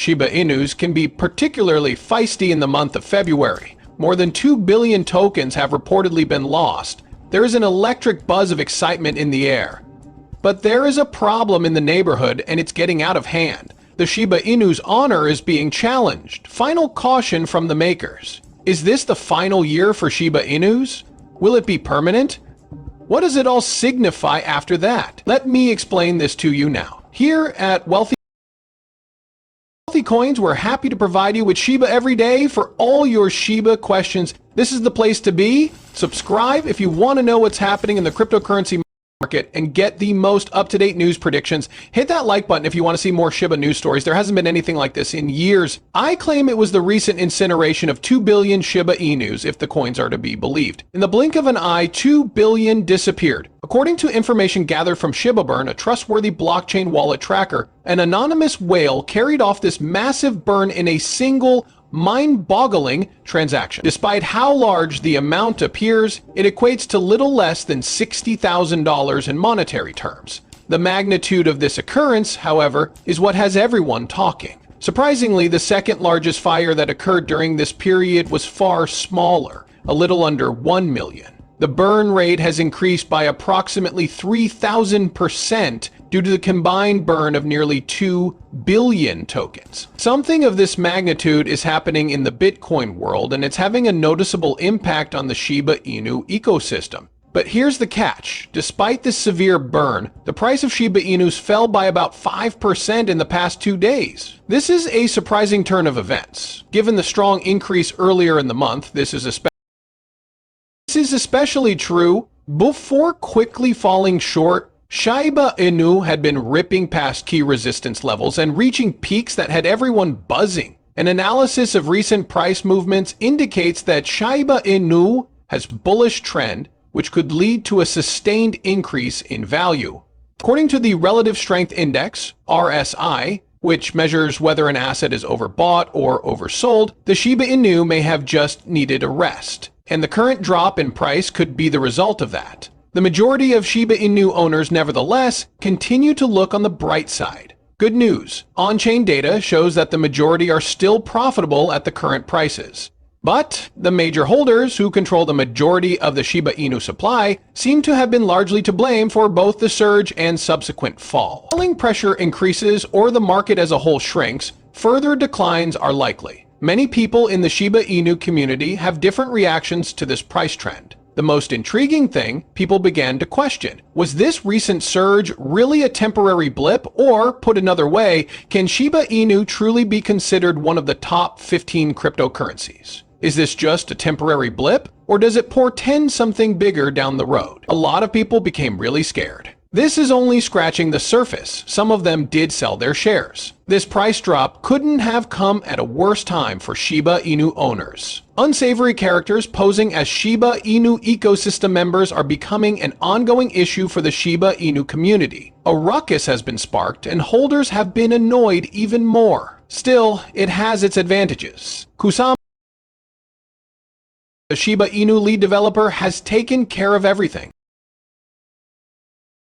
Shiba Inus can be particularly feisty in the month of February. More than 2 billion tokens have reportedly been lost. There is an electric buzz of excitement in the air. But there is a problem in the neighborhood, and it's getting out of hand. The Shiba Inu's honor is being challenged. Final caution from the makers. Is this the final year for Shiba Inus? Will it be permanent? What does it all signify after that? Let me explain this to you now. Here at Wealthy Coins, we're happy to provide you with Shiba every day for all your Shiba questions. This is the place to be. Subscribe if you want to know what's happening in the cryptocurrency market and get the most up-to-date news predictions. Hit that like button if you want to see more Shiba news stories. There hasn't been anything like this in years. I claim it was the recent incineration of 2 billion Shiba Inus, if the coins are to be believed. In the blink of an eye, 2 billion disappeared. According to information gathered from ShibaBurn, a trustworthy blockchain wallet tracker, an anonymous whale carried off this massive burn in a single mind-boggling transaction. Despite how large the amount appears, it equates to little less than $60,000 in monetary terms. The magnitude of this occurrence, however, is what has everyone talking. Surprisingly, the second largest fire that occurred during this period was far smaller, a little under 1 million. The burn rate has increased by approximately 3,000% due to the combined burn of nearly 2 billion tokens. Something of this magnitude is happening in the Bitcoin world, and it's having a noticeable impact on the Shiba Inu ecosystem. But here's the catch. Despite this severe burn, the price of Shiba Inus fell by about 5% in the past 2 days. This is a surprising turn of events. Given the strong increase earlier in the month, this is especially true before quickly falling short. Shiba Inu had been ripping past key resistance levels and reaching peaks that had everyone buzzing. An analysis of recent price movements indicates that Shiba Inu has a bullish trend, which could lead to a sustained increase in value. According to the Relative Strength Index, RSI, which measures whether an asset is overbought or oversold, the Shiba Inu may have just needed a rest, and the current drop in price could be the result of that. The majority of Shiba Inu owners, nevertheless, continue to look on the bright side. Good news, on-chain data shows that the majority are still profitable at the current prices. But the major holders, who control the majority of the Shiba Inu supply, seem to have been largely to blame for both the surge and subsequent fall. If selling pressure increases or the market as a whole shrinks, further declines are likely. Many people in the Shiba Inu community have different reactions to this price trend. The most intriguing thing, people began to question, was this recent surge really a temporary blip, or, put another way, can Shiba Inu truly be considered one of the top 15 cryptocurrencies? Is this just a temporary blip, or does it portend something bigger down the road? A lot of people became really scared. This is only scratching the surface. Some of them did sell their shares. This price drop couldn't have come at a worse time for Shiba Inu owners. Unsavory characters posing as Shiba Inu ecosystem members are becoming an ongoing issue for the Shiba Inu community. A ruckus has been sparked, and holders have been annoyed even more. Still, it has its advantages. Kusama, the Shiba Inu lead developer, has taken care of everything.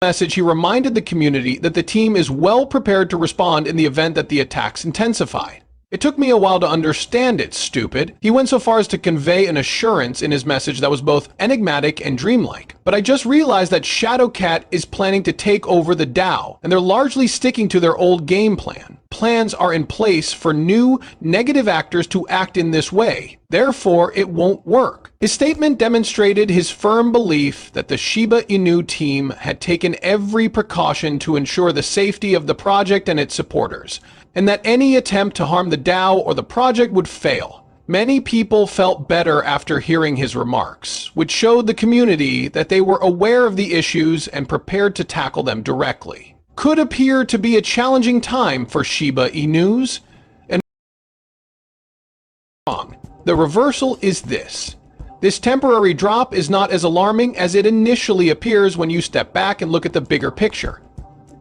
Message, he reminded the community that the team is well prepared to respond in the event that the attacks intensify. It took me a while to understand it, stupid. He went so far as to convey an assurance in his message that was both enigmatic and dreamlike. But I just realized that Shadowcat is planning to take over the DAO, and they're largely sticking to their old game plan. Plans are in place for new negative actors to act in this way. Therefore, it won't work. His statement demonstrated his firm belief that the Shiba Inu team had taken every precaution to ensure the safety of the project and its supporters, and that any attempt to harm the DAO or the project would fail. Many people felt better after hearing his remarks, which showed the community that they were aware of the issues and prepared to tackle them directly. Could appear to be a challenging time for Shiba Inus, and wrong. The reversal is this. This temporary drop is not as alarming as it initially appears when you step back and look at the bigger picture.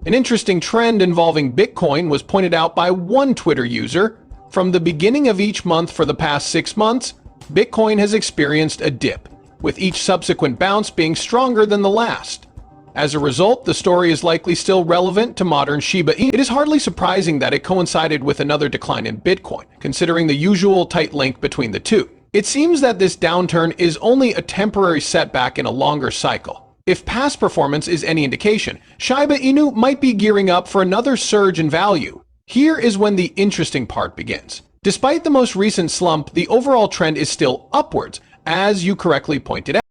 An interesting trend involving Bitcoin was pointed out by one Twitter user. From the beginning of each month for the past 6 months, Bitcoin has experienced a dip, with each subsequent bounce being stronger than the last. As a result, the story is likely still relevant to modern Shiba Inu. It is hardly surprising that it coincided with another decline in Bitcoin, considering the usual tight link between the two. It seems that this downturn is only a temporary setback in a longer cycle. If past performance is any indication, Shiba Inu might be gearing up for another surge in value. Here is when the interesting part begins. Despite the most recent slump, the overall trend is still upwards, as you correctly pointed out.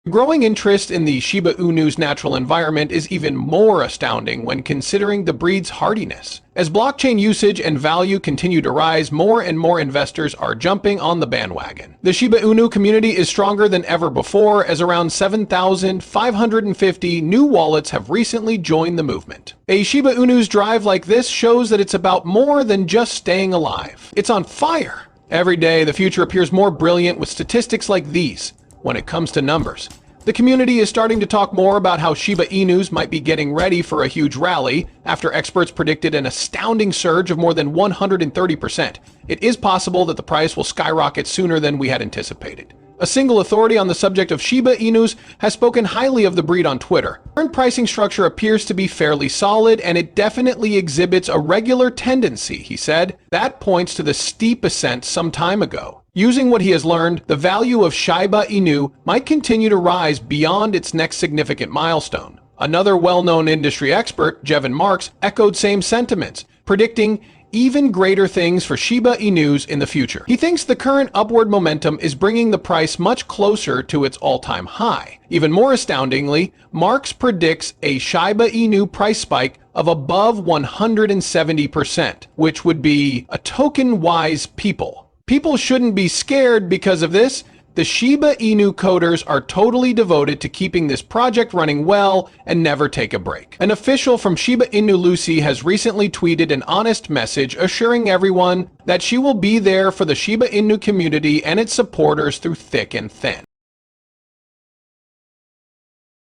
Growing interest in the Shiba Inu's natural environment is even more astounding when considering the breed's hardiness. As blockchain usage and value continue to rise, more and more investors are jumping on the bandwagon. The Shiba Inu community is stronger than ever before, as around 7,550 new wallets have recently joined the movement. A Shiba Inu's drive like this shows that it's about more than just staying alive. It's on fire. Every day, the future appears more brilliant with statistics like these. When it comes to numbers, the community is starting to talk more about how Shiba Inus might be getting ready for a huge rally after experts predicted an astounding surge of more than 130%. It is possible that the price will skyrocket sooner than we had anticipated. A single authority on the subject of Shiba Inus has spoken highly of the breed on Twitter. The current pricing structure appears to be fairly solid, and it definitely exhibits a regular tendency, he said. That points to the steep ascent some time ago. Using what he has learned, the value of Shiba Inu might continue to rise beyond its next significant milestone. Another well-known industry expert, Jevon Marks, echoed same sentiments, predicting even greater things for Shiba Inus in the future. He thinks the current upward momentum is bringing the price much closer to its all-time high. Even more astoundingly, Marks predicts a Shiba Inu price spike of above 170%, which would be a token-wise people. People shouldn't be scared because of this. The Shiba Inu coders are totally devoted to keeping this project running well and never take a break. An official from Shiba Inu Lucy has recently tweeted an honest message assuring everyone that she will be there for the Shiba Inu community and its supporters through thick and thin.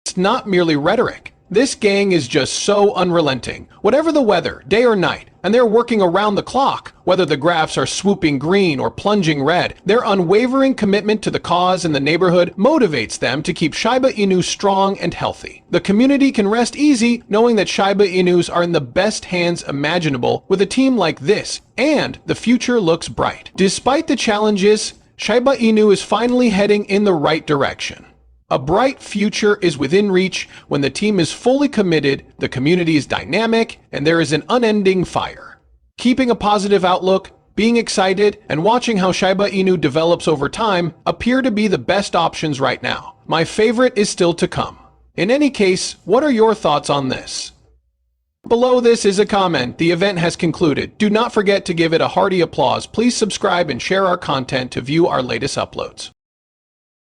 It's not merely rhetoric. This gang is just so unrelenting. Whatever the weather, day or night, and they're working around the clock. Whether the graphs are swooping green or plunging red, their unwavering commitment to the cause and the neighborhood motivates them to keep Shiba Inu strong and healthy. The community can rest easy knowing that Shiba Inus are in the best hands imaginable with a team like this, and the future looks bright. Despite the challenges, Shiba Inu is finally heading in the right direction. A bright future is within reach when the team is fully committed, the community is dynamic, and there is an unending fire. Keeping a positive outlook, being excited, and watching how Shiba Inu develops over time appear to be the best options right now. My favorite is still to come. In any case, what are your thoughts on this? Below this is a comment. The event has concluded. Do not forget to give it a hearty applause. Please subscribe and share our content to view our latest uploads.